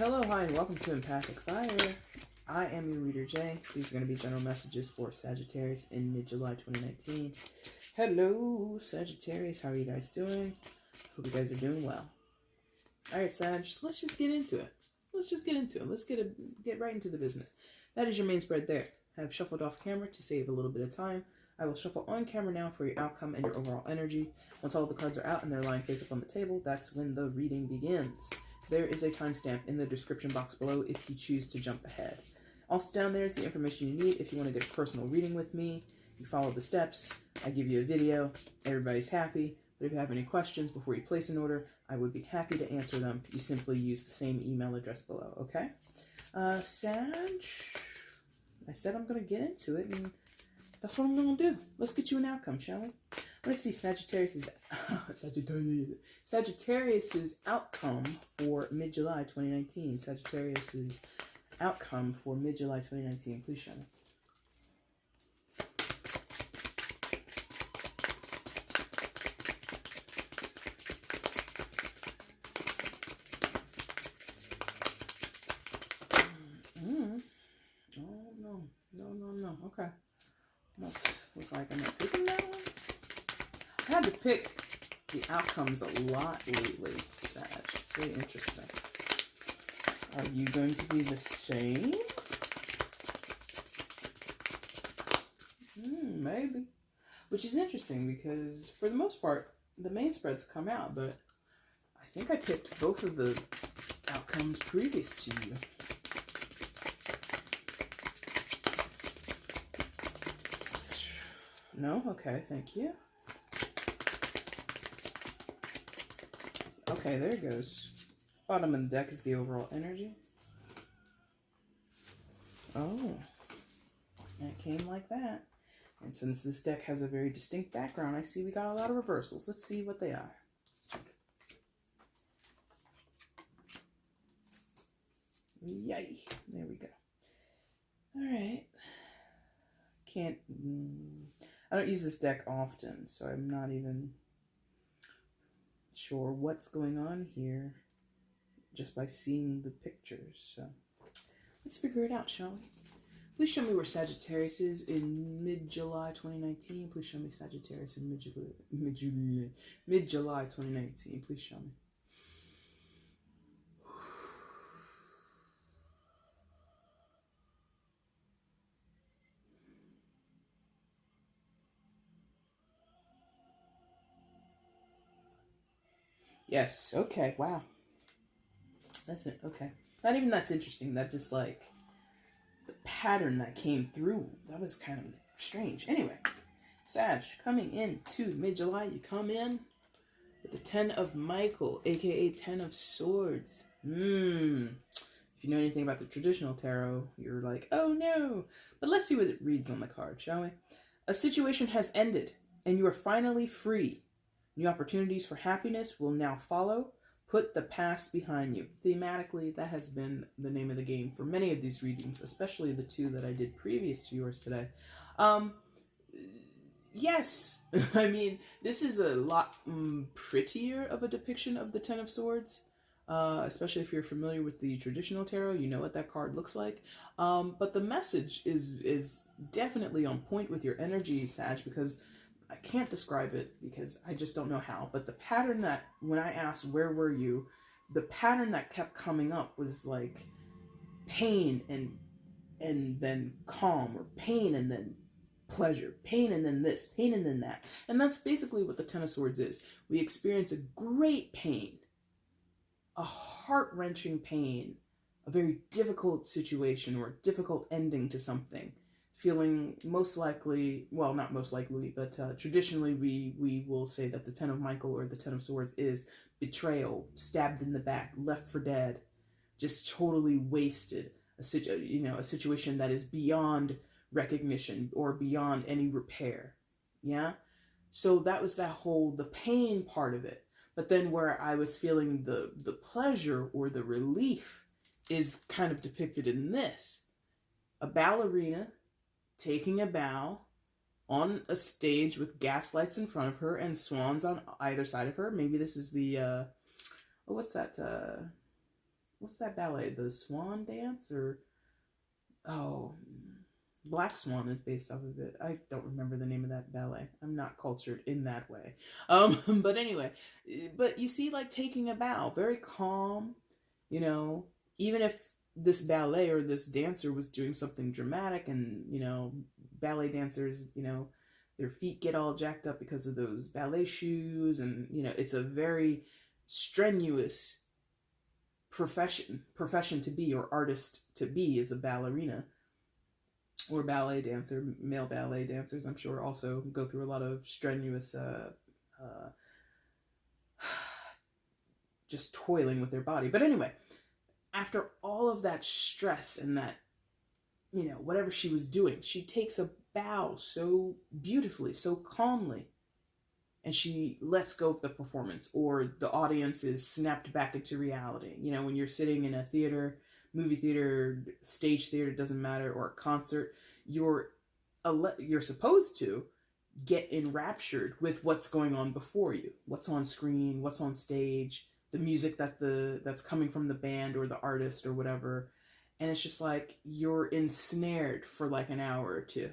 Hello, hi, and welcome to EmpathicFire. I am your reader, Jay. These are going to be general messages for Sagittarius in mid-July 2019. Hello, Sagittarius. How are you guys doing? Hope you guys are doing well. Alright, Sag, let's just get into it. Let's get right into the business. That is your main spread there. I have shuffled off camera to save a little bit of time. I will shuffle on camera now for your outcome and your overall energy. Once all the cards are out and they're lying face up on the table, that's when the reading begins. There is a timestamp in the description box below if you choose to jump ahead. Also down there is the information you need if you want to get a personal reading with me. You follow the steps, I give you a video, everybody's happy. But if you have any questions before you place an order, I would be happy to answer them. You simply use the same email address below, okay? Sag, I said I'm going to get into it, and that's what I'm going to do. Let's get you an outcome, shall we? Let's see Sagittarius's outcome for mid-July 2019. Sagittarius's outcome for mid-July 2019. Please show me. Oh, no. Okay. Looks like I'm not picking that one. I had to pick the outcomes a lot lately, Sag. It's really interesting. Are you going to be the same? Maybe. Which is interesting because, for the most part, the main spreads come out, but I think I picked both of the outcomes previous to you. No? Okay, thank you. Okay, there it goes. Bottom of the deck is the overall energy. Oh, it came like that. And since this deck has a very distinct background, I see we got a lot of reversals. Let's see what they are. Yay. There we go. Alright. I don't use this deck often, so I'm not even sure what's going on here just by seeing the pictures. So let's figure it out, shall we? Please show me where Sagittarius is in mid-July 2019. Please show me Sagittarius in mid-July 2019. Please show me. Yes, okay, wow. That's it, okay. Not even that's interesting, that just like, the pattern that came through, that was kind of strange. Anyway, Sag, coming into mid-July, you come in with the 10 of Michael, aka 10 of Swords. If you know anything about the traditional tarot, you're like, oh no. But let's see what it reads on the card, shall we? A situation has ended, and you are finally free. New opportunities for happiness will now follow. Put the past behind you. Thematically, that has been the name of the game for many of these readings, especially the two that I did previous to yours today. Yes, I mean, this is a lot prettier of a depiction of the 10 of Swords, especially if you're familiar with the traditional tarot, you know what that card looks like. But the message is definitely on point with your energy, Sag, because I can't describe it because I just don't know how, but the pattern that, when I asked where were you, the pattern that kept coming up was like pain and then calm, or pain and then pleasure, pain and then this, pain and then that. And that's basically what the 10 of Swords is. We experience a great pain, a heart-wrenching pain, a very difficult situation or a difficult ending to something. Feeling most likely, well, not most likely, but traditionally we will say that the 10 of Michael or the 10 of Swords is betrayal, stabbed in the back, left for dead, just totally wasted. A situation that is beyond recognition or beyond any repair. Yeah? So that was the pain part of it. But then where I was feeling the pleasure or the relief is kind of depicted in this. A ballerina taking a bow on a stage with gaslights in front of her and swans on either side of her. Maybe this is the, what's that, what's that ballet? The Swan Dance, or oh, Black Swan is based off of it. I don't remember the name of that ballet. I'm not cultured in that way. But anyway, but you see, like, taking a bow, very calm, you know, even if this ballet or this dancer was doing something dramatic, and, you know, ballet dancers, you know, their feet get all jacked up because of those ballet shoes, and, you know, it's a very strenuous profession to be, or artist to be, as a ballerina or ballet dancer. Male ballet dancers, I'm sure, also go through a lot of strenuous just toiling with their body. But anyway, after all of that stress and that, you know, whatever she was doing, she takes a bow so beautifully, so calmly, and she lets go of the performance, or the audience is snapped back into reality. You know, when you're sitting in a theater, movie theater, stage theater, doesn't matter, or a concert, you're supposed to get enraptured with what's going on before you, what's on screen, what's on stage, the music that's coming from the band or the artist or whatever. And it's just like you're ensnared for like an hour or two.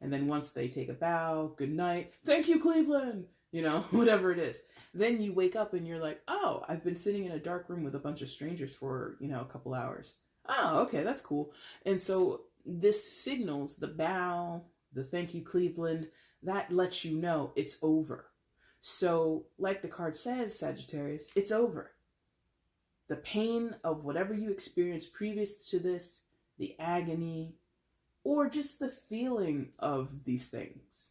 And then once they take a bow, good night, thank you, Cleveland, you know, whatever it is. Then you wake up and you're like, oh, I've been sitting in a dark room with a bunch of strangers for, you know, a couple hours. Oh, okay, that's cool. And so this signals the bow, the thank you, Cleveland, that lets you know it's over. So like the card says, Sagittarius, it's over. The pain of whatever you experienced previous to this, the agony, or just the feeling of these things.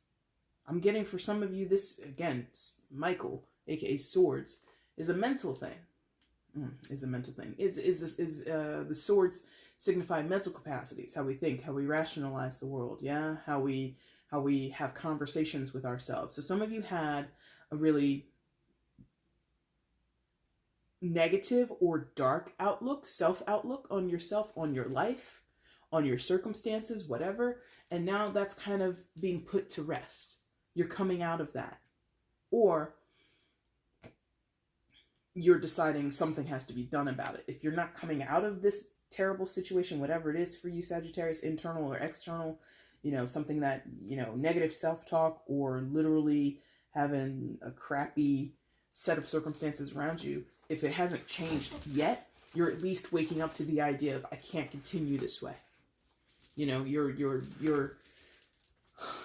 I'm getting, for some of you, this, again, Michael, aka Swords, is a mental thing. Is a mental thing. The swords signify mental capacities, how we think, how we rationalize the world, yeah? How we have conversations with ourselves. So some of you had a really negative or dark outlook, self-outlook on yourself, on your life, on your circumstances, whatever, and now that's kind of being put to rest. You're coming out of that. Or you're deciding something has to be done about it. If you're not coming out of this terrible situation, whatever it is for you, Sagittarius, internal or external, you know, something that, you know, negative self-talk, or literally having a crappy set of circumstances around you, if it hasn't changed yet, you're at least waking up to the idea of, I can't continue this way. You know, you're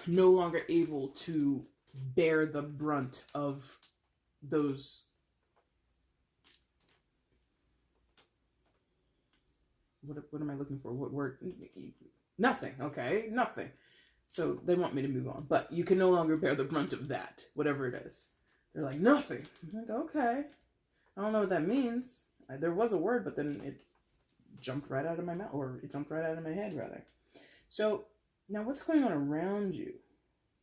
no longer able to bear the brunt of those. What am I looking for? What word? Nothing. Okay, nothing. So they want me to move on, but you can no longer bear the brunt of that, whatever it is. They're like, nothing. I'm like, okay. I don't know what that means. There was a word, but then it jumped right out of my mouth, or it jumped right out of my head, rather. So now what's going on around you?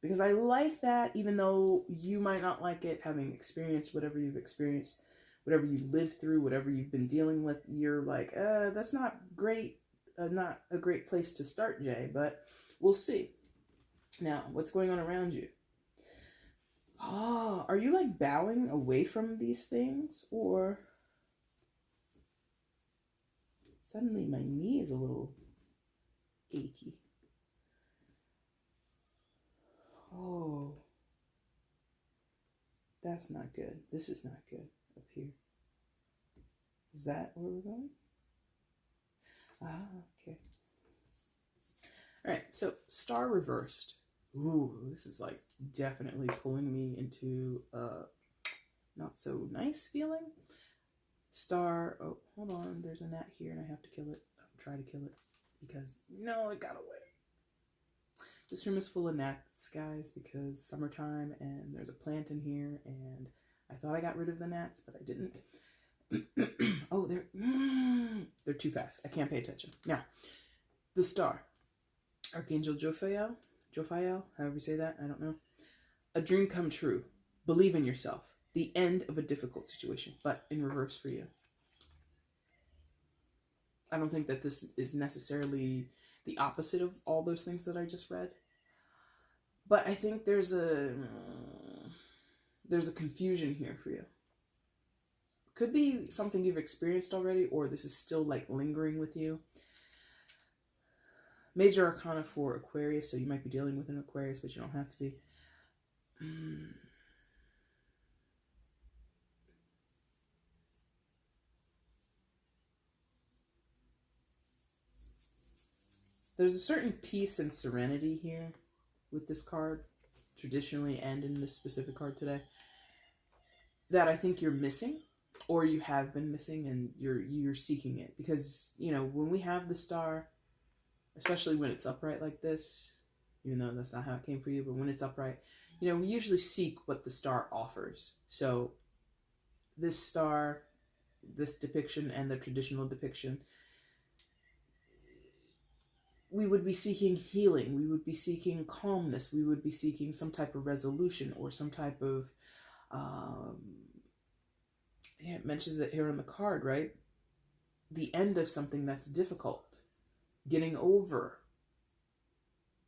Because I like that, even though you might not like it, having experienced whatever you've experienced, whatever you lived through, whatever you've been dealing with, you're like, that's not great, not a great place to start, Jay, but we'll see. Now, what's going on around you? Are you like bowing away from these things, or suddenly my knee is a little achy? Oh, that's not good. This is not good up here. Is that where we're going? Okay. All right, so star reversed. Ooh, this is like definitely pulling me into a not so nice feeling. Star, oh, hold on, there's a gnat here and I have to kill it. I'll try to kill it because, no, it got away. This room is full of gnats, guys, because summertime, and there's a plant in here, and I thought I got rid of the gnats, but I didn't. Oh, they're too fast. I can't pay attention. Now, the star. Archangel Jophiel, however you say that, I don't know. A dream come true. Believe in yourself. The end of a difficult situation, but in reverse for you. I don't think that this is necessarily the opposite of all those things that I just read. But I think there's a confusion here for you. Could be something you've experienced already, or this is still like lingering with you. Major Arcana for Aquarius, so you might be dealing with an Aquarius, but you don't have to be. There's a certain peace and serenity here with this card, traditionally and in this specific card today, that I think you're missing, or you have been missing, and you're seeking it. Because, you know, when we have the star, especially when it's upright like this, even though that's not how it came for you, but when it's upright, you know, we usually seek what the star offers. So this star, this depiction, and the traditional depiction, we would be seeking healing, we would be seeking calmness, we would be seeking some type of resolution, or some type of, it mentions it here on the card, right? The end of something that's difficult. Getting over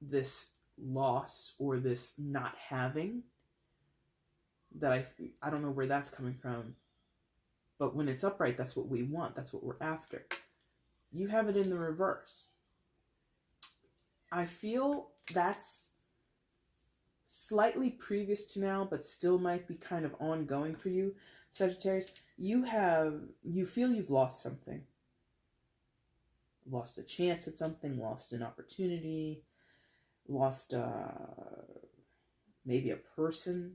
this loss or this not having, that I don't know where that's coming from. But when it's upright, that's what we want. That's what we're after. You have it in the reverse. I feel that's slightly previous to now, but still might be kind of ongoing for you, Sagittarius. You feel you've lost something. Lost a chance at something, lost an opportunity, lost maybe a person,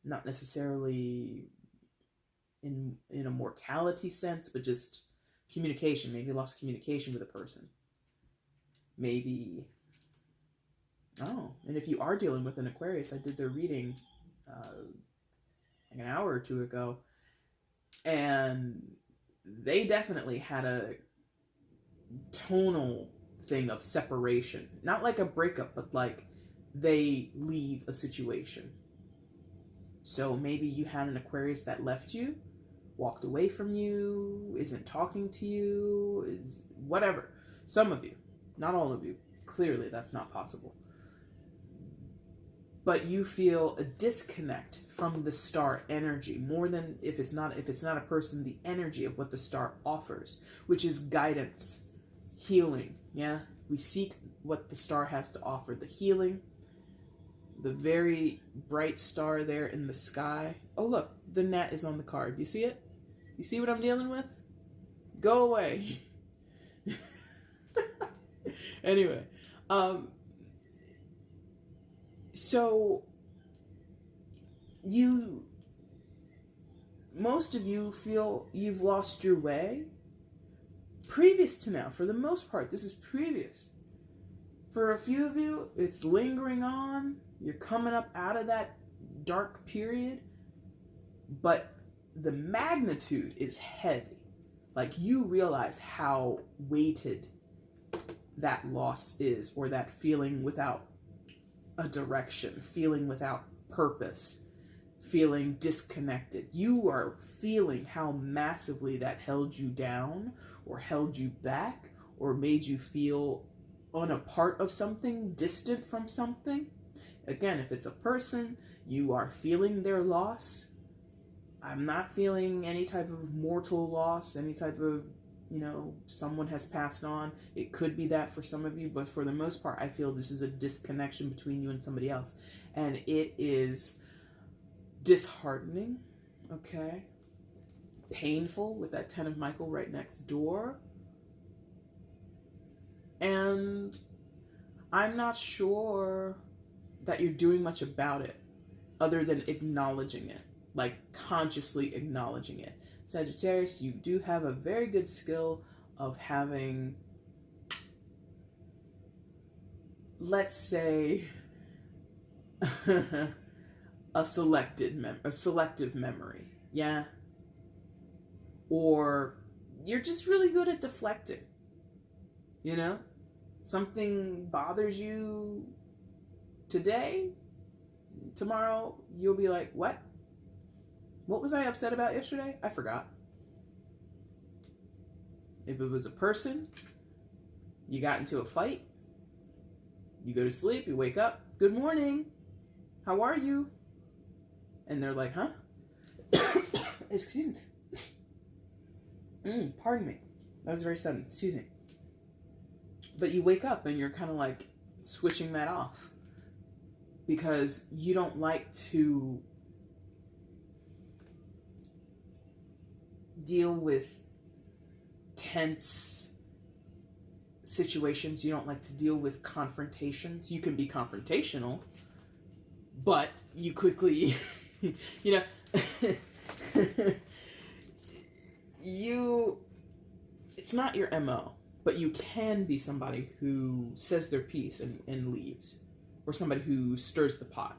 not necessarily in a mortality sense, but just communication. Maybe you lost communication with a person. Maybe, and if you are dealing with an Aquarius, I did their reading like an hour or two ago, and they definitely had a tonal thing of separation. Not like a breakup, but like they leave a situation. So maybe you had an Aquarius that left you, walked away from you, isn't talking to you, is whatever. Some of you. Not all of you. Clearly, that's not possible. But you feel a disconnect from the star energy, more than if it's not a person, the energy of what the star offers, which is guidance, healing. Yeah, we seek what the star has to offer, the healing, the very bright star there in the sky. Oh, look, the gnat is on the card. You see it? You see what I'm dealing with? Go away. Anyway, so most of you feel you've lost your way previous to now. For the most part, this is previous. For a few of you, it's lingering on. You're coming up out of that dark period, but the magnitude is heavy. Like, you realize how weighted that loss is, or that feeling without a direction, feeling without purpose, feeling disconnected. You are feeling how massively that held you down, or held you back, or made you feel on a part of something, distant from something. Again, if it's a person, you are feeling their loss. I'm not feeling any type of mortal loss, any type of, someone has passed on. It could be that for some of you, but for the most part, I feel this is a disconnection between you and somebody else. And it is disheartening, okay? Painful, with that 10 of Michael right next door. And I'm not sure that you're doing much about it, other than acknowledging it, like consciously acknowledging it. Sagittarius, you do have a very good skill of having, let's say, a selective memory, yeah? Or you're just really good at deflecting, Something bothers you today, tomorrow you'll be like, what? What was I upset about yesterday? I forgot. If it was a person, you got into a fight, you go to sleep, you wake up, good morning, how are you? And they're like, huh? Excuse me. Pardon me. That was very sudden. Excuse me. But you wake up and you're kind of like switching that off because you don't like to deal with tense situations. You don't like to deal with confrontations. You can be confrontational, but you quickly, you know, it's not your MO, but you can be somebody who says their piece and leaves, or somebody who stirs the pot.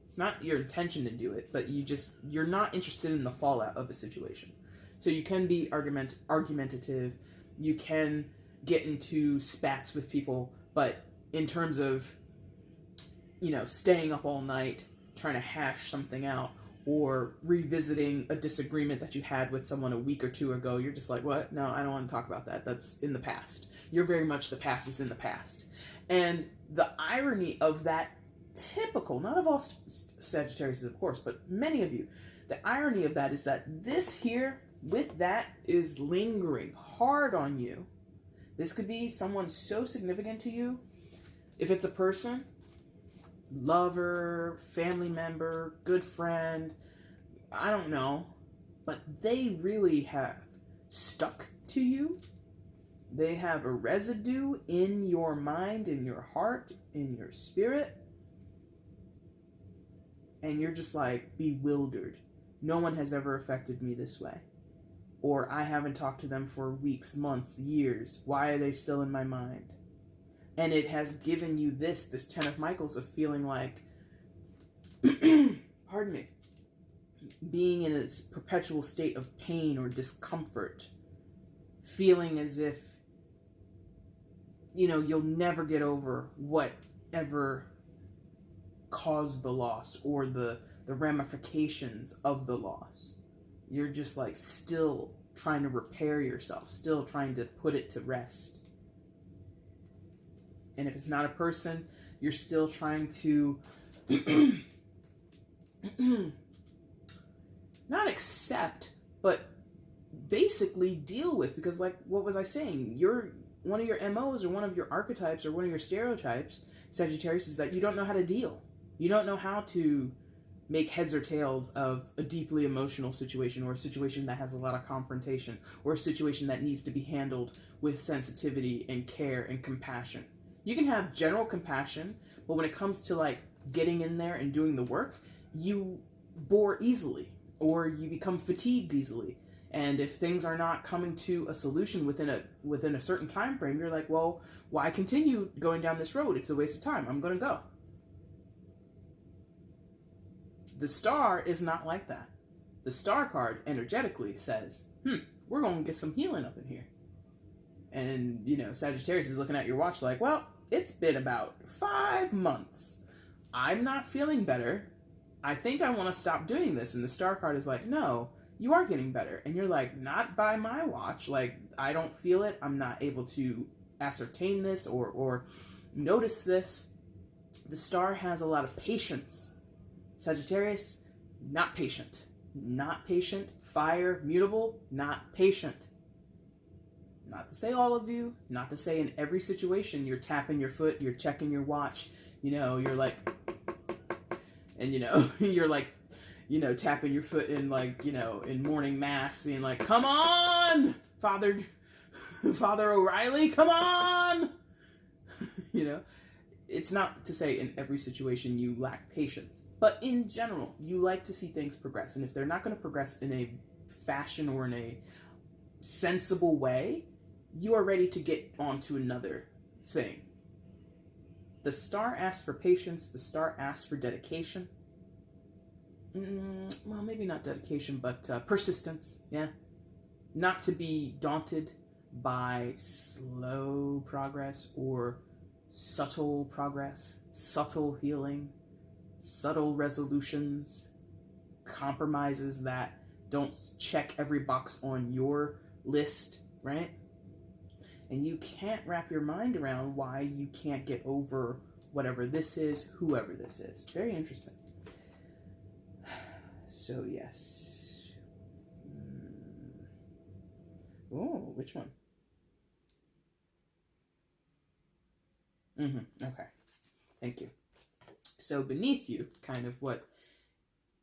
It's not your intention to do it, but you're not interested in the fallout of a situation. So you can be argumentative, you can get into spats with people, but in terms of, staying up all night, trying to hash something out, or revisiting a disagreement that you had with someone a week or two ago, you're just like, what? No, I don't want to talk about that. That's in the past. You're very much the past is in the past. And the irony of that typical, not of all Sagittarius, of course, but many of you, the irony of that is that this here, with that, is lingering hard on you. This could be someone so significant to you. If it's a person, lover, family member, good friend, I don't know, but they really have stuck to you. They have a residue in your mind, in your heart, in your spirit, and you're just like bewildered. No one has ever affected me this way. Or I haven't talked to them for weeks, months, years. Why are they still in my mind? And it has given you this Ten of Michaels of feeling like, pardon me, being in a perpetual state of pain or discomfort. Feeling as if, you'll never get over whatever caused the loss or the ramifications of the loss. You're just like still trying to repair yourself, still trying to put it to rest. And if it's not a person, you're still trying to not accept, but basically deal with, because like, what was I saying? One of your MOs or one of your archetypes or one of your stereotypes, Sagittarius, is that you don't know how to deal. You don't know how to make heads or tails of a deeply emotional situation, or a situation that has a lot of confrontation, or a situation that needs to be handled with sensitivity and care and compassion. You can have general compassion, but when it comes to like getting in there and doing the work, you bore easily, or you become fatigued easily. And if things are not coming to a solution within a certain time frame, you're like, well, why continue going down this road? It's a waste of time. I'm going to go. The star is not like that. The star card energetically says, we're going to get some healing up in here. And, Sagittarius is looking at your watch like, well, it's been about 5 months. I'm not feeling better. I think I want to stop doing this. And the star card is like, no, you are getting better. And you're like, not by my watch. Like, I don't feel it. I'm not able to ascertain this or notice this. The star has a lot of patience. Sagittarius, not patient. Not patient. Fire, mutable, not patient. Not to say all of you, not to say in every situation you're tapping your foot, you're checking your watch, you're like, and you're like, tapping your foot in like, in morning mass, being like, come on, Father O'Reilly, come on. It's not to say in every situation you lack patience. But in general, you like to see things progress. And if they're not going to progress in a fashion or in a sensible way, you are ready to get on to another thing. The star asks for patience. The star asks for dedication. Well, maybe not dedication, but persistence. Yeah. Not to be daunted by slow progress or subtle progress, subtle healing, subtle resolutions, compromises that don't check every box on your list, right? And you can't wrap your mind around why you can't get over whatever this is, whoever this is. Very interesting. So, yes. Oh, which one? Okay. Thank you. So beneath you, kind of what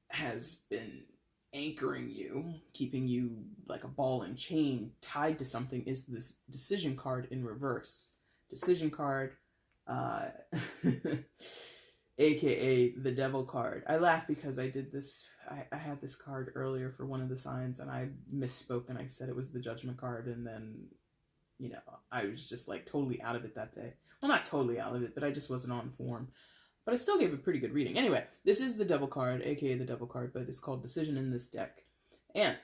has been anchoring you, keeping you like a ball and chain tied to something, is this decision card in reverse. Decision card, aka the devil card. I laugh because I did this, I had this card earlier for one of the signs and I misspoke and I said it was the judgment card, and then, you know, I was just like totally out of it that day. Well, not totally out of it, but I just wasn't on form. But I still gave a pretty good reading. Anyway, this is the devil card, aka the devil card, but it's called Decision in this deck. And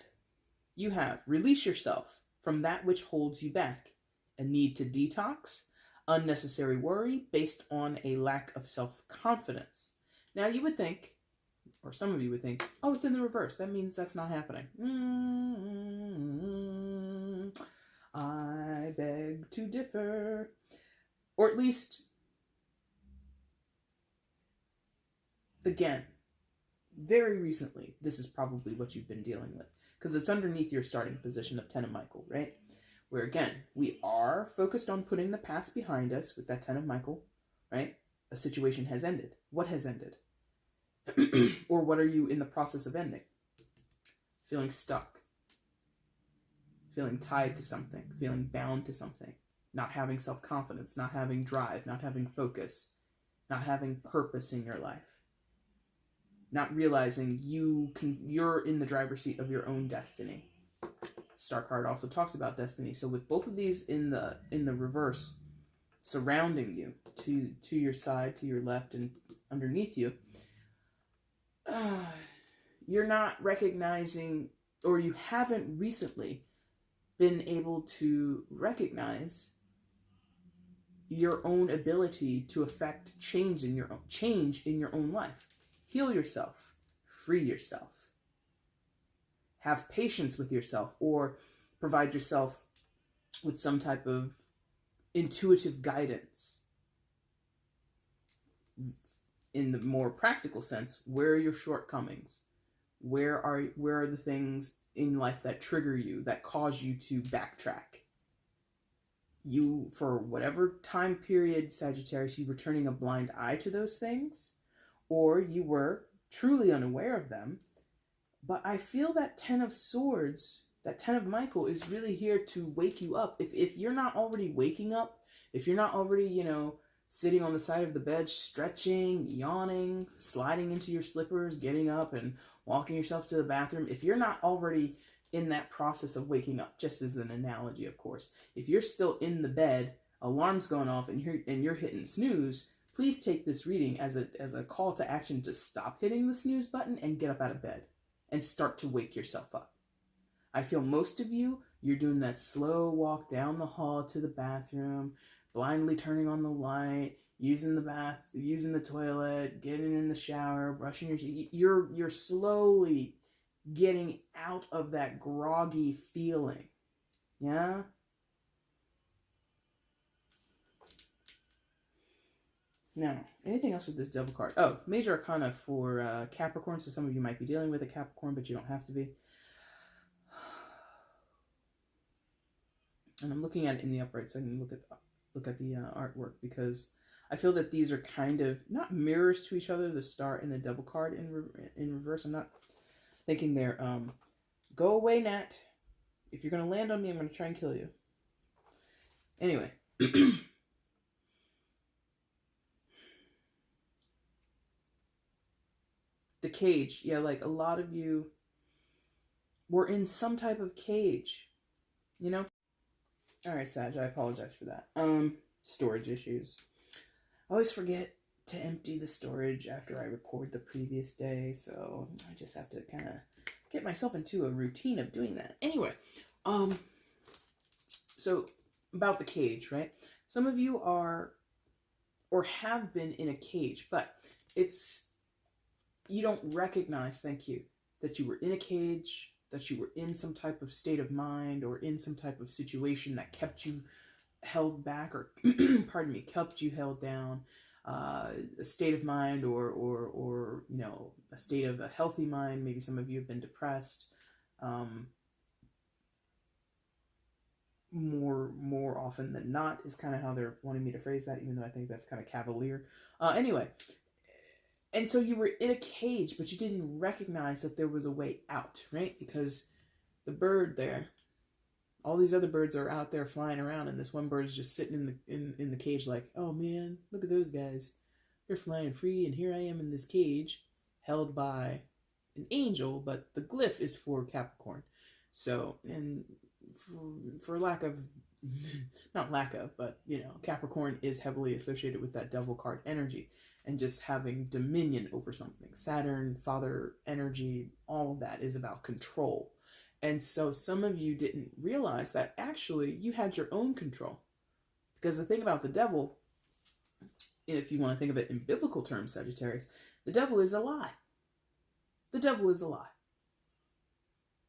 you have release yourself from that which holds you back, a need to detox, unnecessary worry based on a lack of self-confidence. Now you would think, or some of you would think, oh, it's in the reverse. That means that's not happening. I beg to differ. Or at least, again, very recently, this is probably what you've been dealing with, because it's underneath your starting position of Ten of Michael, right? Where, again, we are focused on putting the past behind us with that Ten of Michael, right? A situation has ended. What has ended? Or what are you in the process of ending? Feeling stuck. Feeling tied to something. Feeling bound to something. Not having self-confidence. Not having drive. Not having focus. Not having purpose in your life. Not realizing you're in the driver's seat of your own destiny. Star card also talks about destiny. So with both of these in the reverse, surrounding you, to your side, to your left, and underneath you, you're not recognizing, or you haven't recently been able to recognize your own ability to affect change in your own life. Heal yourself, free yourself, have patience with yourself, or provide yourself with some type of intuitive guidance. In the more practical sense, where are your shortcomings? Where are the things in life that trigger you, that cause you to backtrack? You, for whatever time period, Sagittarius, you were turning a blind eye to those things, or you were truly unaware of them. But I feel that Ten of Swords, that Ten of Michael, is really here to wake you up. If you're not already waking up, if you're not already, sitting on the side of the bed, stretching, yawning, sliding into your slippers, getting up and walking yourself to the bathroom, if you're not already in that process of waking up, just as an analogy, of course, if you're still in the bed, alarm's going off, and you're hitting snooze, please take this reading as a call to action to stop hitting the snooze button and get up out of bed and start to wake yourself up. I feel most of you're doing that slow walk down the hall to the bathroom, blindly turning on the light, using the toilet, getting in the shower, brushing your teeth. You're slowly getting out of that groggy feeling. Yeah? Now, anything else with this devil card? Oh, major arcana for Capricorn. So some of you might be dealing with a Capricorn, but you don't have to be. And I'm looking at it in the upright so I can look at the artwork, because I feel that these are kind of not mirrors to each other. The star and the devil card in reverse. I'm not thinking they're go away, Nat. If you're gonna land on me, I'm gonna try and kill you. Anyway. The cage. Yeah, like a lot of you were in some type of cage. Alright, Sag, I apologize for that. Storage issues. I always forget to empty the storage after I record the previous day, so I just have to kind of get myself into a routine of doing that. Anyway, so about the cage, right? Some of you are or have been in a cage, but you don't recognize, thank you, that you were in a cage, that you were in some type of state of mind or in some type of situation that kept you held back, or pardon me, kept you held down, a state of mind or a state of a healthy mind. Maybe some of you have been depressed. more often than not is kind of how they're wanting me to phrase that, even though I think that's kind of cavalier. Anyway, and so you were in a cage, but you didn't recognize that there was a way out, right? Because the bird there, all these other birds are out there flying around, and this one bird is just sitting in the cage like, oh man, look at those guys. They're flying free, and here I am in this cage held by an angel, but the glyph is for Capricorn. So, and for lack of, not lack of, but, you know, Capricorn is heavily associated with that devil card energy and just having dominion over something. Saturn, father energy, all of that is about control. And so some of you didn't realize that actually you had your own control. Because the thing about the devil, if you want to think of it in biblical terms, Sagittarius, the devil is a lie. The devil is a lie.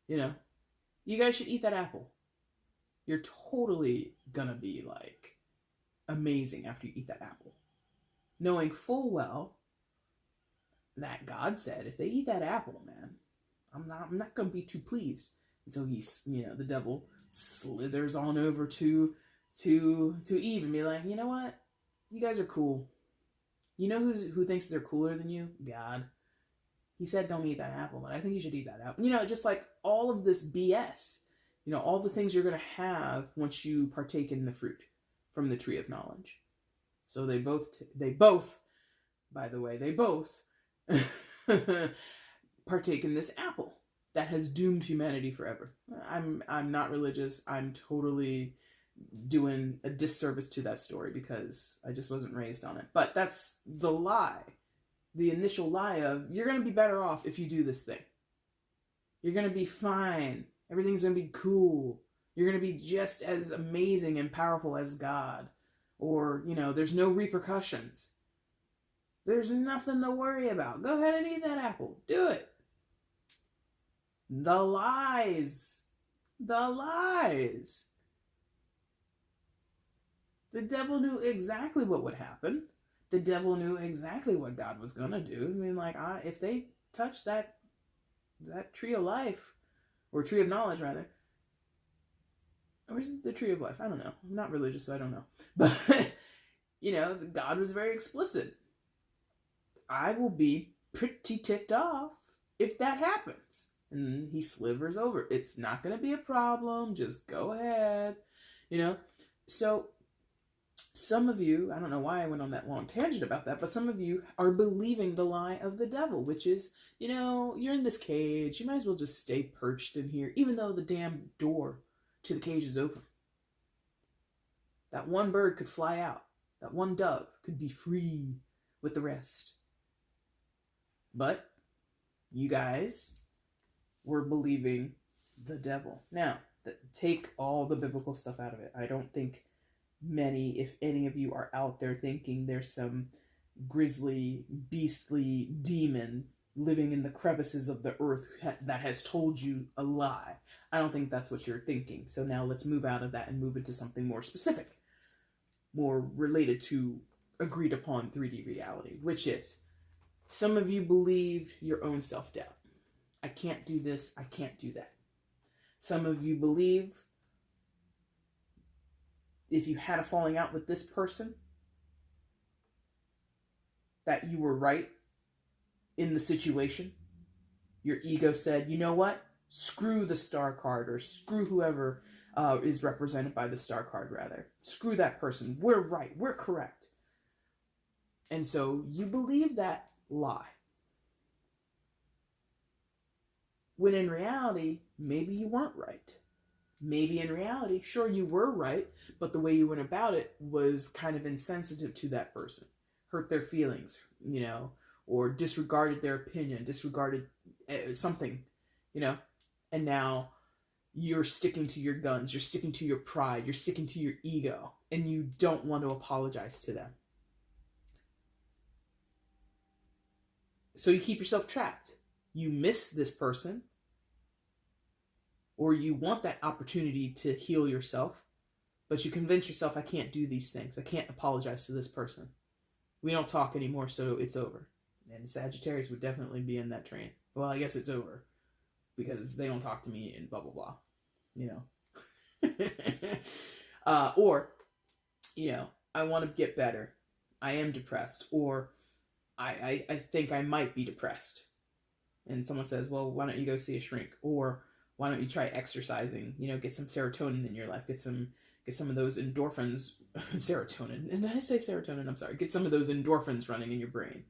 You know, you guys should eat that apple. You're totally gonna be like amazing after you eat that apple. Knowing full well that God said, if they eat that apple, man, I'm not gonna be too pleased. And so he's, you know, the devil slithers on over to Eve and be like, you know what? You guys are cool. You know who thinks they're cooler than you? God. He said don't eat that apple, but I think you should eat that apple. You know, just like all of this BS. You know, all the things you're going to have once you partake in the fruit from the tree of knowledge. So they both, by the way, they both partake in this apple that has doomed humanity forever. I'm not religious. I'm totally doing a disservice to that story because I just wasn't raised on it. But that's the lie. The initial lie of, you're going to be better off if you do this thing. You're going to be fine. Everything's going to be cool. You're going to be just as amazing and powerful as God. Or, you know, there's no repercussions. There's nothing to worry about. Go ahead and eat that apple. Do it. The lies. The lies. The devil knew exactly what would happen. The devil knew exactly what God was going to do. I mean, like, if they touch that tree of life, or tree of knowledge, rather. Or is it the tree of life? I don't know. I'm not religious, so I don't know. But, you know, God was very explicit. I will be pretty ticked off if that happens. And he slivers over. It's not going to be a problem. Just go ahead. You know? So, some of you, I don't know why I went on that long tangent about that, but some of you are believing the lie of the devil, which is, you know, you're in this cage. You might as well just stay perched in here, even though the damn door to the cage is open. That one bird could fly out. That one dove could be free with the rest. But you guys were believing the devil. Now, take all the biblical stuff out of it. I don't think many, if any of you are out there thinking there's some grisly, beastly demon living in the crevices of the earth that has told you a lie. I don't think that's what you're thinking. So now let's move out of that and move into something more specific, more related to agreed upon 3D reality, which is some of you believe your own self-doubt. I can't do this. I can't do that. Some of you believe if you had a falling out with this person, that you were right in the situation. Your ego said, you know what? Screw the star card, or screw whoever is represented by the star card, rather. Screw that person. We're right. We're correct. And so you believe that lie. When in reality, maybe you weren't right. Maybe in reality, sure, you were right, but the way you went about it was kind of insensitive to that person. Hurt their feelings, you know, or disregarded their opinion, disregarded something, you know. And now you're sticking to your guns, you're sticking to your pride, you're sticking to your ego, and you don't want to apologize to them. So you keep yourself trapped. You miss this person, or you want that opportunity to heal yourself, but you convince yourself, I can't do these things. I can't apologize to this person. We don't talk anymore, so it's over. And Sagittarius would definitely be in that train. Well, I guess it's over because they don't talk to me and blah, blah, blah. You know. Or, I want to get better. I am depressed. Or I think I might be depressed. And someone says, well, why don't you go see a shrink? Or why don't you try exercising? Get some serotonin in your life. Get some of those endorphins. Serotonin. And did I say serotonin? I'm sorry. Get some of those endorphins running in your brain.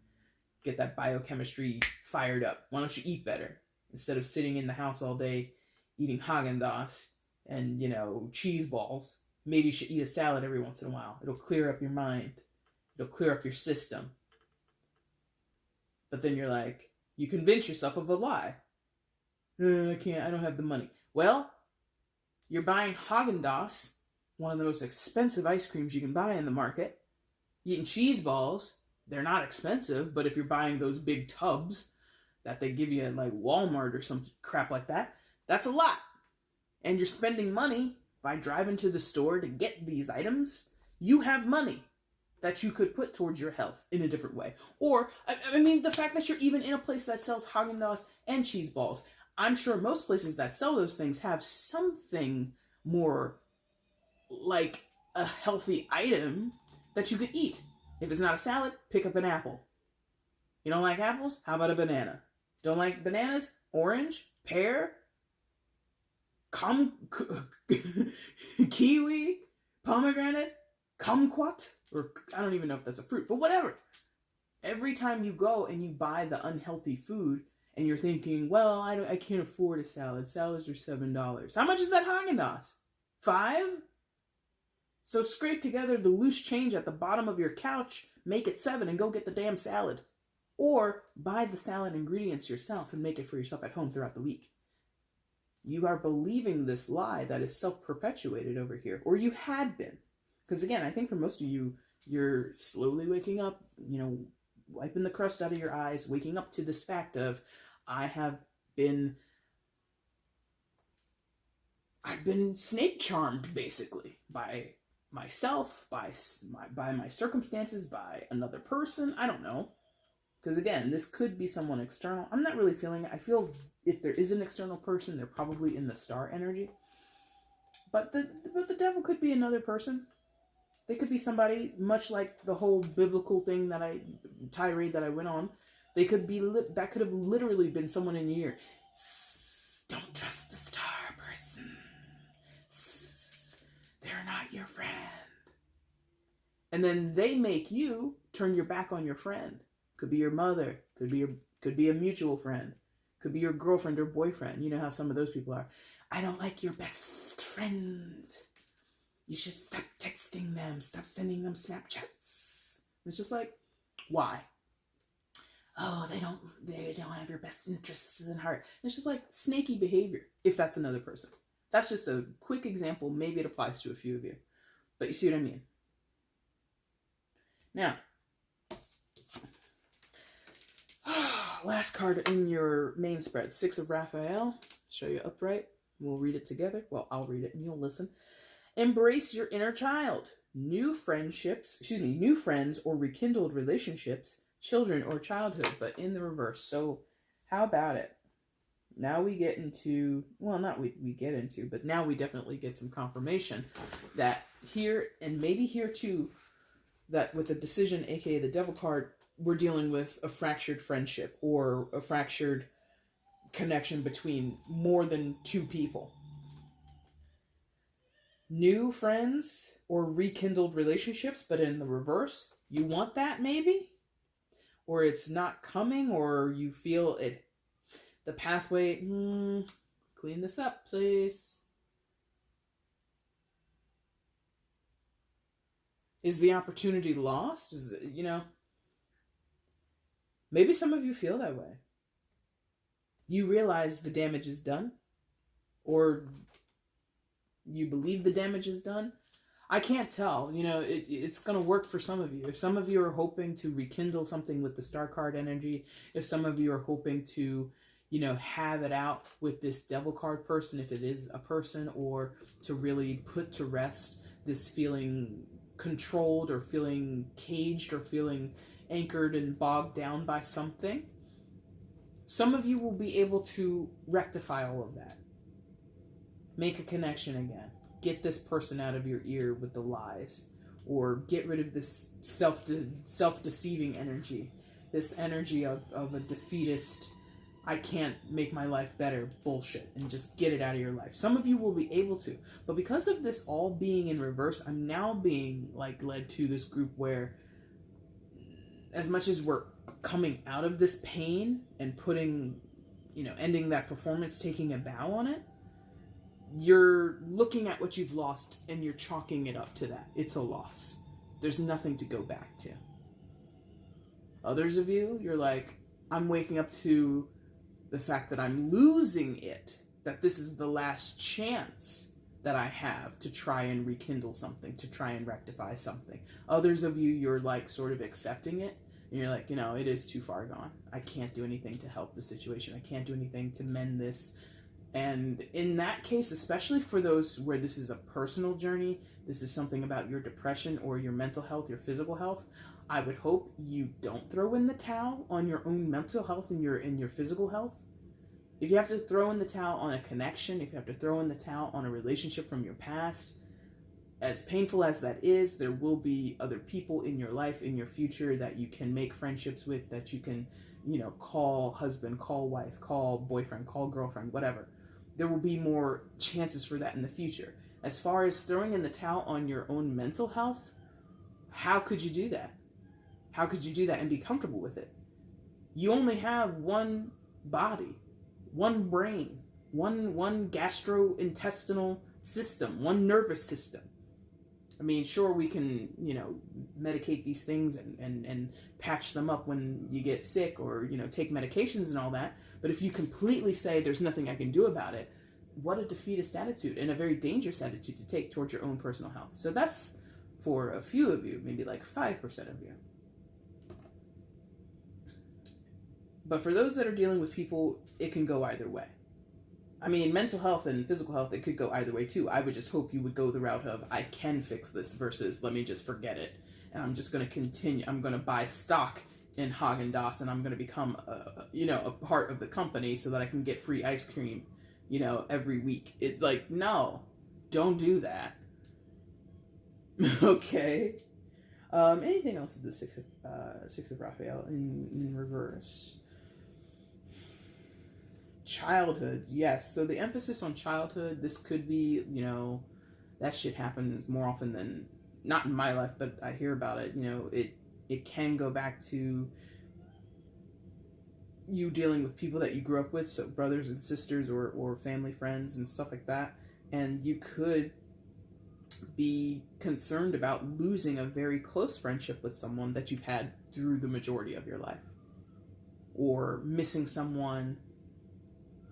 Get that biochemistry fired up. Why don't you eat better? Instead of sitting in the house all day eating Haagen-Dazs and, cheese balls, maybe you should eat a salad every once in a while. It'll clear up your mind. It'll clear up your system. But then you're like, you convince yourself of a lie. I can't, I don't have the money. Well, you're buying Haagen-Dazs, one of the most expensive ice creams you can buy in the market. Eating cheese balls, they're not expensive, but if you're buying those big tubs that they give you at like Walmart or some crap like that, that's a lot. And you're spending money by driving to the store to get these items. You have money that you could put towards your health in a different way. Or, the fact that you're even in a place that sells Haagen-Dazs and cheese balls. I'm sure most places that sell those things have something more like a healthy item that you could eat. If it's not a salad, pick up an apple. You don't like apples? How about a banana? Don't like bananas? Orange? Pear? Kiwi? Pomegranate? Kumquat? Or I don't even know if that's a fruit, but whatever. Every time you go and you buy the unhealthy food and you're thinking, well, I can't afford a salad. Salads are $7. How much is that Haagen-Dazs? $5? So scrape together the loose change at the bottom of your couch, make it $7, and go get the damn salad. Or buy the salad ingredients yourself and make it for yourself at home throughout the week. You are believing this lie that is self-perpetuated over here, or you had been. Because again, I think for most of you, you're slowly waking up, wiping the crust out of your eyes, waking up to this fact of, I've been snake charmed, basically, by myself, by my circumstances, by another person. I don't know. Because again, this could be someone external. I'm not really feeling it. I feel if there is an external person, they're probably in the star energy. But the devil could be another person. They could be somebody, much like the whole biblical thing tirade that I went on. They could be, that could have literally been someone in your ear. Don't trust the star person. They're not your friend. And then they make you turn your back on your friend. Could be your mother. Could be a mutual friend. Could be your girlfriend or boyfriend. You know how some of those people are. I don't like your best friend. You should stop texting them. Stop sending them Snapchats. It's just like, why? Oh, they don't have your best interests in heart. It's just like snaky behavior, if that's another person. That's just a quick example. Maybe it applies to a few of you. But you see what I mean? Now, last card in your main spread, 6 of Raphael. Show you upright. We'll read it together. Well, I'll read it and you'll listen. Embrace your inner child. New friends or rekindled relationships, children or childhood, but in the reverse. So how about it? Now we get into, well, not we get into, but now we definitely get some confirmation that here, and maybe here too, that with the decision, aka the devil card, we're dealing with a fractured friendship or a fractured connection between more than two people. New friends or rekindled relationships, but in the reverse. You want that maybe? Or it's not coming, or you feel it, the pathway, clean this up, please. Is the opportunity lost? Is it, maybe some of you feel that way. You realize the damage is done, or you believe the damage is done. I can't tell. It's going to work for some of you. If some of you are hoping to rekindle something with the star card energy, if some of you are hoping to, have it out with this devil card person, if it is a person, or to really put to rest this feeling controlled or feeling caged or feeling anchored and bogged down by something, some of you will be able to rectify all of that. Make a connection again. get this person out of your ear with the lies, or get rid of this self-deceiving energy, this energy of a defeatist, I can't make my life better bullshit, and just get it out of your life. Some of you will be able to, but because of this all being in reverse, I'm now being like led to this group where, as much as we're coming out of this pain and putting, ending that performance, taking a bow on it, you're looking at what you've lost and you're chalking it up to that. It's a loss. There's nothing to go back to. Others of you, you're like, I'm waking up to the fact that I'm losing it, that this is the last chance that I have to try and rekindle something, to try and rectify something. Others of you, you're like sort of accepting it, and you're like, it is too far gone. I can't do anything to help the situation. I can't do anything to mend this. And in that case, especially for those where this is a personal journey, this is something about your depression or your mental health, your physical health, I would hope you don't throw in the towel on your own mental health and your physical health. If you have to throw in the towel on a connection, if you have to throw in the towel on a relationship from your past, as painful as that is, there will be other people in your life, in your future, that you can make friendships with, that you can, call husband, call wife, call boyfriend, call girlfriend, whatever. There will be more chances for that in the future. As far as throwing in the towel on your own mental health, how could you do that? How could you do that and be comfortable with it? You only have one body, one brain, one gastrointestinal system, one nervous system. I mean, sure, we can, medicate these things and patch them up when you get sick, or, take medications and all that. But if you completely say there's nothing I can do about it, what a defeatist attitude, and a very dangerous attitude to take towards your own personal health. So that's for a few of you, maybe like 5% of you. But for those that are dealing with people, it can go either way. I mean, mental health and physical health, it could go either way too. I would just hope you would go the route of, I can fix this, versus let me just forget it. And I'm just going to continue. I'm going to buy stock in Haagen-Dazs, and I'm going to become, a part of the company so that I can get free ice cream, every week. No, don't do that. Okay. Anything else with the Six of Raphael in reverse? Childhood, yes. So the emphasis on childhood, this could be, that shit happens more often than, not in my life, but I hear about it. It can go back to you dealing with people that you grew up with, so brothers and sisters or family friends and stuff like that. And you could be concerned about losing a very close friendship with someone that you've had through the majority of your life. Or missing someone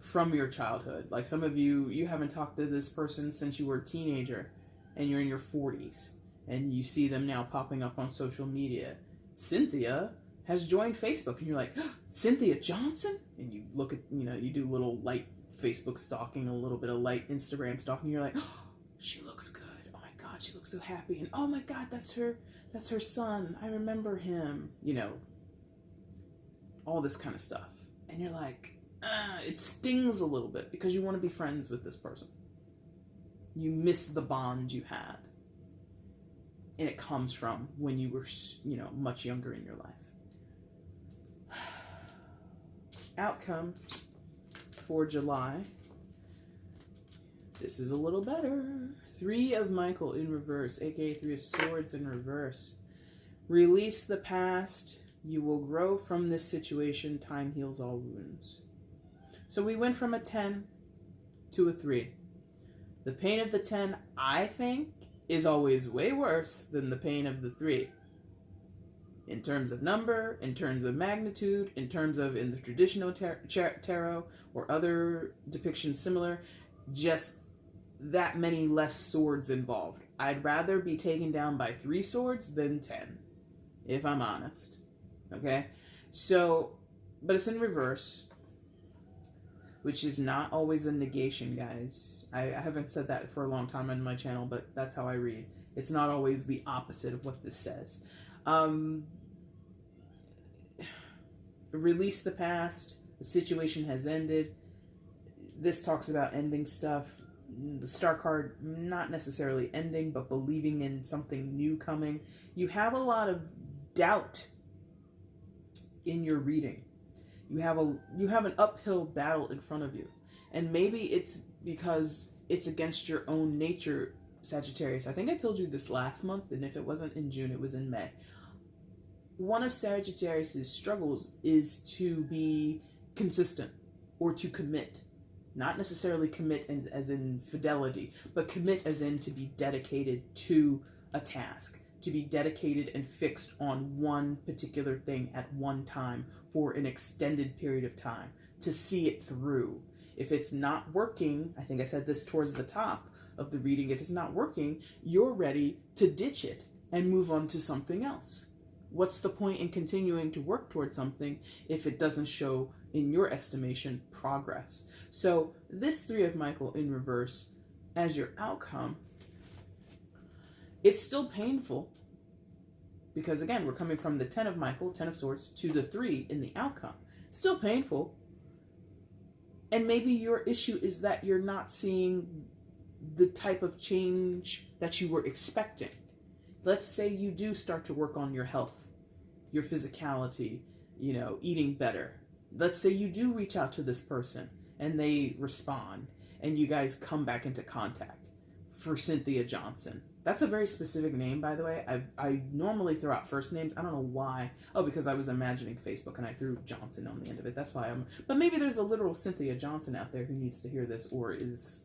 from your childhood. Like some of you haven't talked to this person since you were a teenager, and you're in your 40s, and you see them now popping up on social media. Cynthia has joined Facebook, and you're like, oh, Cynthia Johnson? And you look at, you do a little light Facebook stalking, a little bit of light Instagram stalking, you're like, oh, she looks good. Oh my God, she looks so happy. And oh my God, that's her son. I remember him. All this kind of stuff. And you're like, it stings a little bit because you want to be friends with this person. You miss the bond you had. And it comes from when you were, much younger in your life. Outcome for July. This is a little better. 3 of Michael in reverse, aka 3 of Swords in reverse. Release the past. You will grow from this situation. Time heals all wounds. So we went from a 10 to a 3. The pain of the 10, I think, is always way worse than the pain of the 3. In terms of number, in terms of magnitude, in terms of in the traditional tarot or other depictions similar, just that many less swords involved. I'd rather be taken down by 3 swords than 10, if I'm honest. Okay? So, but it's in reverse, which is not always a negation, guys. I haven't said that for a long time on my channel, but that's how I read. It's not always the opposite of what this says. Release the past. The situation has ended. This talks about ending stuff. the star card, not necessarily ending, but believing in something new coming. You have a lot of doubt in your reading. You have an uphill battle in front of you. And maybe it's because it's against your own nature, Sagittarius. I think I told you this last month, and if it wasn't in June, it was in May. One of Sagittarius's struggles is to be consistent or to commit. Not necessarily commit as in fidelity, but commit as in to be dedicated to a task, to be dedicated and fixed on one particular thing at one time for an extended period of time, to see it through. If it's not working, I think I said this towards the top of the reading, if it's not working, you're ready to ditch it and move on to something else. What's the point in continuing to work towards something if it doesn't show, in your estimation, progress? So this Three of Michael in reverse as your outcome, it's still painful because, again, we're coming from the 10 of Michael, 10 of Swords, to the 3 in the outcome. Still painful. And maybe your issue is that you're not seeing the type of change that you were expecting. Let's say you do start to work on your health, your physicality, eating better. Let's say you do reach out to this person and they respond and you guys come back into contact. For Cynthia Johnson. That's a very specific name, by the way. I normally throw out first names. I don't know why. Oh, because I was imagining Facebook and I threw Johnson on the end of it. That's why but maybe there's a literal Cynthia Johnson out there who needs to hear this or is,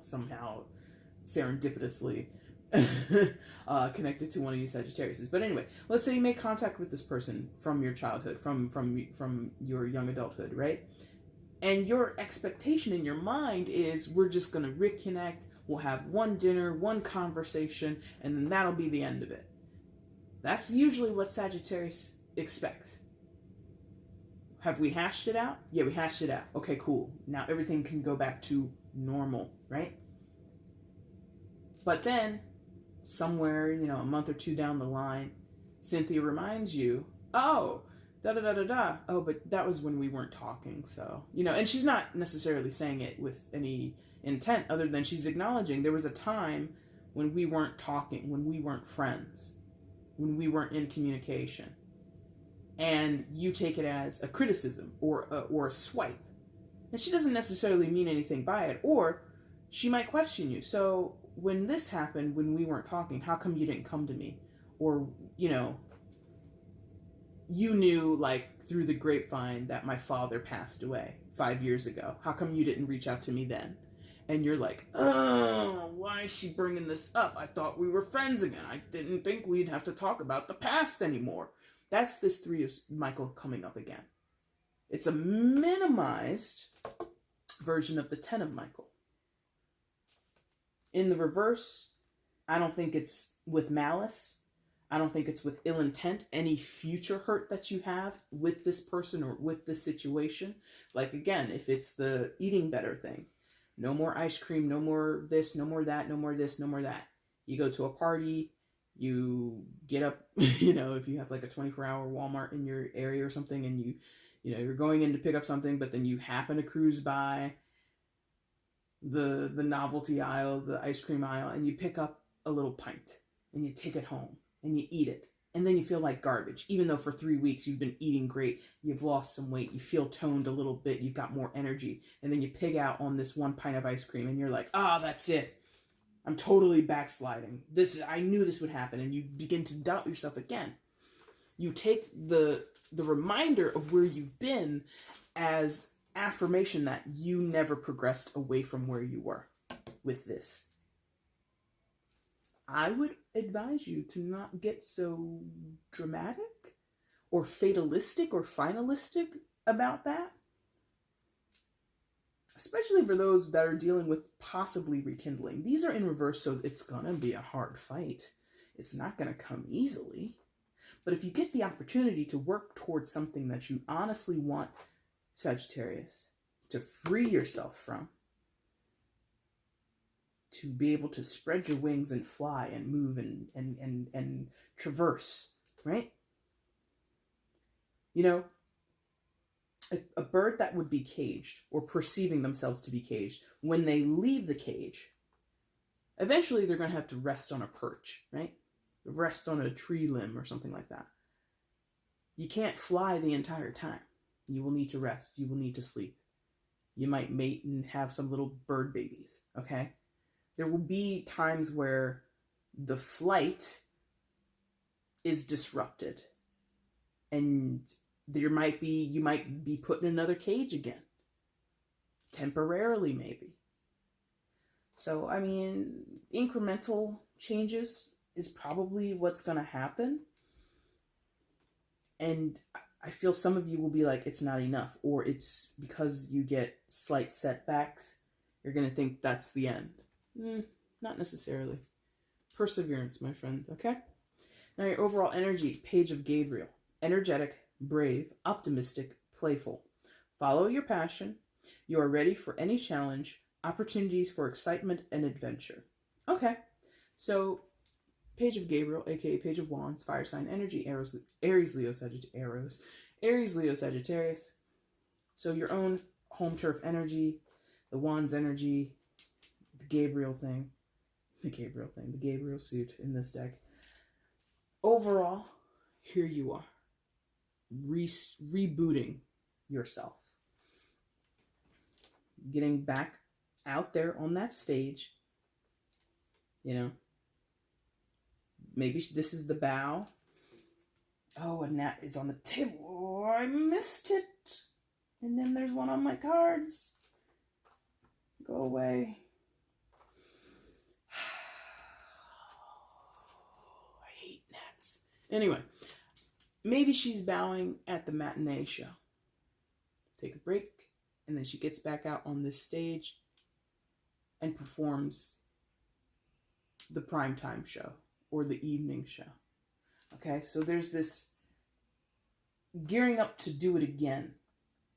somehow serendipitously connected to one of you Sagittariuses. But anyway, let's say you make contact with this person from your childhood, from your young adulthood, right? And your expectation in your mind is we're just going to reconnect. We'll have one dinner, one conversation, and then that'll be the end of it. That's usually what Sagittarius expects. Have we hashed it out? Yeah, we hashed it out. Okay, cool. Now everything can go back to normal, right? But then, somewhere, a month or two down the line, Cynthia reminds you, oh, da-da-da-da-da. Oh, but that was when we weren't talking, so, and she's not necessarily saying it with any intent other than she's acknowledging there was a time when we weren't talking, when we weren't friends, when we weren't in communication. And you take it as a criticism or a swipe. And she doesn't necessarily mean anything by it. Or she might question you. So when this happened, when we weren't talking, how come you didn't come to me? Or, you knew, like, through the grapevine that my father passed away 5 years ago. How come you didn't reach out to me then? And you're like, oh, why is she bringing this up? I thought we were friends again. I didn't think we'd have to talk about the past anymore. That's this Three of Michael coming up again. It's a minimized version of the 10 of Michael. In the reverse, I don't think it's with malice. I don't think it's with ill intent. Any future hurt that you have with this person or with this situation. Like, again, if it's the eating better thing. No more ice cream, no more this, no more that, no more this, no more that. You go to a party, you get up, if you have like a 24-hour Walmart in your area or something, and you're going in to pick up something, but then you happen to cruise by the novelty aisle, the ice cream aisle, and you pick up a little pint, and you take it home, and you eat it. And then you feel like garbage, even though for 3 weeks you've been eating great, you've lost some weight, you feel toned a little bit, you've got more energy, and then you pig out on this one pint of ice cream, and you're like, that's it. I'm totally backsliding. I knew this would happen, and you begin to doubt yourself again. You take the reminder of where you've been as affirmation that you never progressed away from where you were with this. I would advise you to not get so dramatic or fatalistic or finalistic about that. Especially for those that are dealing with possibly rekindling. These are in reverse, so it's going to be a hard fight. It's not going to come easily. But if you get the opportunity to work towards something that you honestly want, Sagittarius, to free yourself from, to be able to spread your wings and fly and move and traverse, right? a bird that would be caged or perceiving themselves to be caged, when they leave the cage, eventually they're going to have to rest on a perch, right? Rest on a tree limb or something like that. You can't fly the entire time. You will need to rest. You will need to sleep. You might mate and have some little bird babies, okay? There will be times where the flight is disrupted, and you might be put in another cage again, temporarily maybe. So, I mean, incremental changes is probably what's going to happen. And I feel some of you will be like, it's not enough, or it's because you get slight setbacks, you're going to think that's the end. Not necessarily. Perseverance, my friend, okay? Now your overall energy, Page of Gabriel. Energetic, brave, optimistic, playful. Follow your passion. You are ready for any challenge, opportunities for excitement and adventure. Okay, so Page of Gabriel, aka Page of Wands, fire sign energy, Aries, Leo, Sagittarius. So your own home turf energy, the Wands energy, the Gabriel suit in this deck. Overall, here you are, rebooting yourself, getting back out there on that stage. You know, maybe this is the bow. Oh, a gnat is on the table. Oh, I missed it. And then there's one on my cards. Go away. I hate gnats. Anyway, maybe she's bowing at the matinee show. Take a break, and then she gets back out on this stage and performs the primetime show or the evening show. Okay, so there's this gearing up to do it again,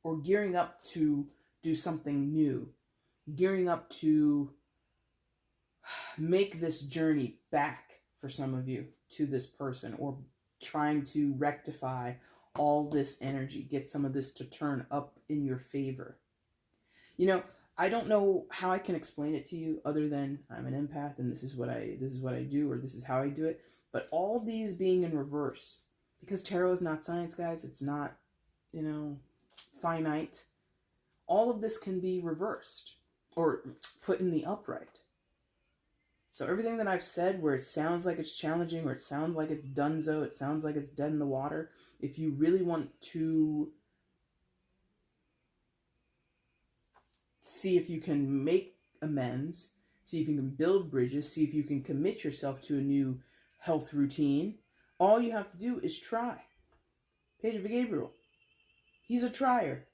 or gearing up to do something new, gearing up to make this journey back for some of you to this person, or trying to rectify all this energy, get some of this to turn up in your favor. You know, I don't know how I can explain it to you other than I'm an empath and this is what I do, or this is how I do it. But all these being in reverse, because tarot is not science, guys. It's not, finite. All of this can be reversed or put in the upright. So everything that I've said where it sounds like it's challenging, or it sounds like it's donezo, it sounds like it's dead in the water, if you really want to see if you can make amends, see if you can build bridges, see if you can commit yourself to a new health routine, all you have to do is try. Page of Gabriel. He's a trier.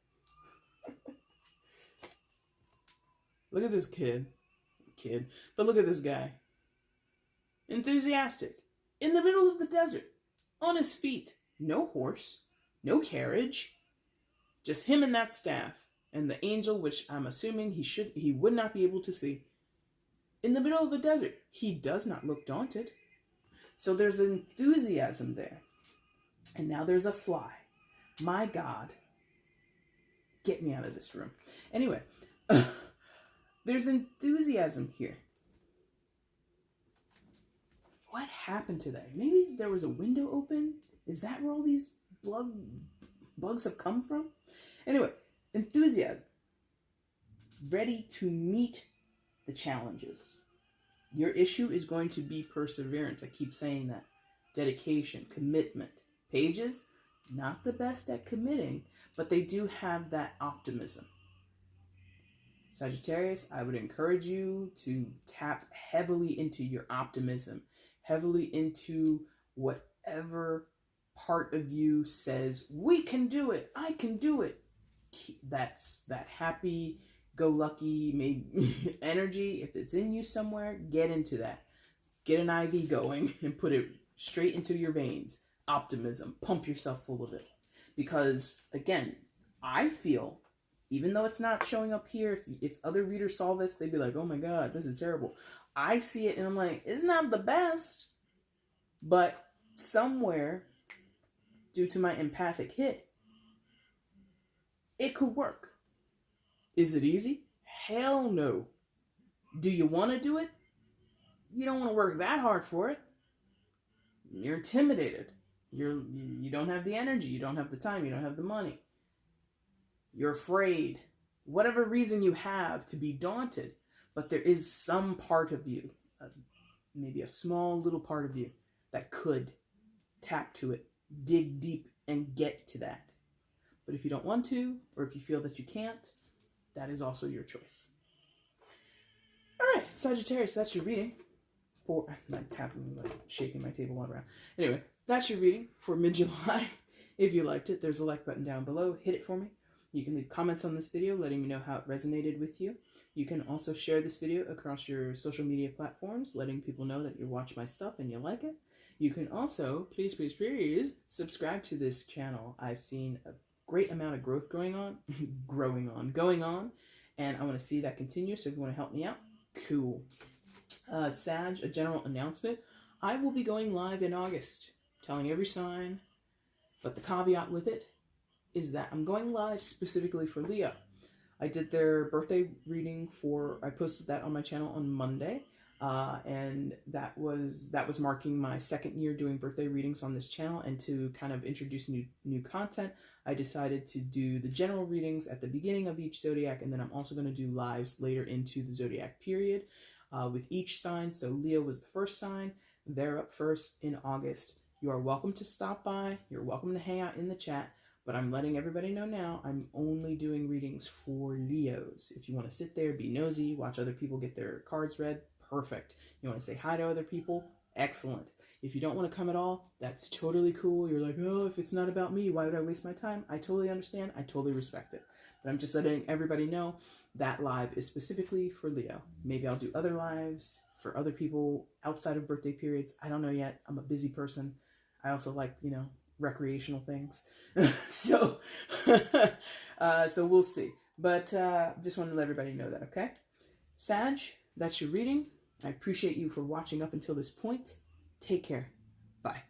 Look at this kid. But look at this guy. Enthusiastic. In the middle of the desert. On his feet. No horse. No carriage. Just him and that staff. And the angel, which I'm assuming he would not be able to see. In the middle of a desert. He does not look daunted. So there's enthusiasm there. And now there's a fly. My God. Get me out of this room. Anyway. There's enthusiasm here. What happened to that? Maybe there was a window open? Is that where all these bugs have come from? Anyway, enthusiasm. Ready to meet the challenges. Your issue is going to be perseverance. I keep saying that. Dedication, commitment. Pages, not the best at committing, but they do have that optimism. Sagittarius, I would encourage you to tap heavily into your optimism, heavily into whatever part of you says, we can do it, I can do it. That's that happy-go-lucky maybe energy. If it's in you somewhere, get into that. Get an IV going and put it straight into your veins. Optimism. Pump yourself full of it. Because, again, I feel, even though it's not showing up here, if other readers saw this, they'd be like, oh my God, this is terrible. I see it and I'm like, it's not the best. But somewhere, due to my empathic hit, It could work. Is it easy? Hell no. Do you want to do it? You don't want to work that hard for it. You're intimidated. You don't have the energy, you don't have the time, you don't have the money. You're afraid. Whatever reason you have to be daunted, but there is some part of you, maybe a small little part of you, that could tap to it, dig deep, and get to that. But if you don't want to, or if you feel that you can't, that is also your choice. All right, Sagittarius, that's your reading for, I'm not tapping, like shaking my table all around. Anyway, that's your reading for mid-July. If you liked it, there's a like button down below. Hit it for me. You can leave comments on this video letting me know how it resonated with you. You can also share this video across your social media platforms, letting people know that you watch my stuff and you like it. You can also, please, subscribe to this channel. I've seen a great amount of growth going on, and I want to see that continue. So if you want to help me out, cool. Sag, a general announcement. I will be going live in August, telling every sign, but the caveat with it is that I'm going live specifically for Leo. I did their birthday reading I posted that on my channel on Monday, and that was marking my second year doing birthday readings on this channel. And to kind of introduce new content, I decided to do the general readings at the beginning of each zodiac, and then I'm also going to do lives later into the zodiac period with each sign. So Leo was the first sign. They're up first in August. You are welcome to stop by. You're welcome to hang out in the chat. But I'm letting everybody know now, I'm only doing readings for Leos. If you want to sit there, be nosy, watch other people get their cards read, perfect. You want to say hi to other people, excellent. If you don't want to come at all, that's totally cool. You're like, oh, if it's not about me, why would I waste my time? I totally understand. I totally respect it. But I'm just letting everybody know that live is specifically for Leo. Maybe I'll do other lives for other people outside of birthday periods. I don't know yet. I'm a busy person. I also like, recreational things. So we'll see. But just wanted to let everybody know that, okay? Sag, that's your reading. I appreciate you for watching up until this point. Take care. Bye.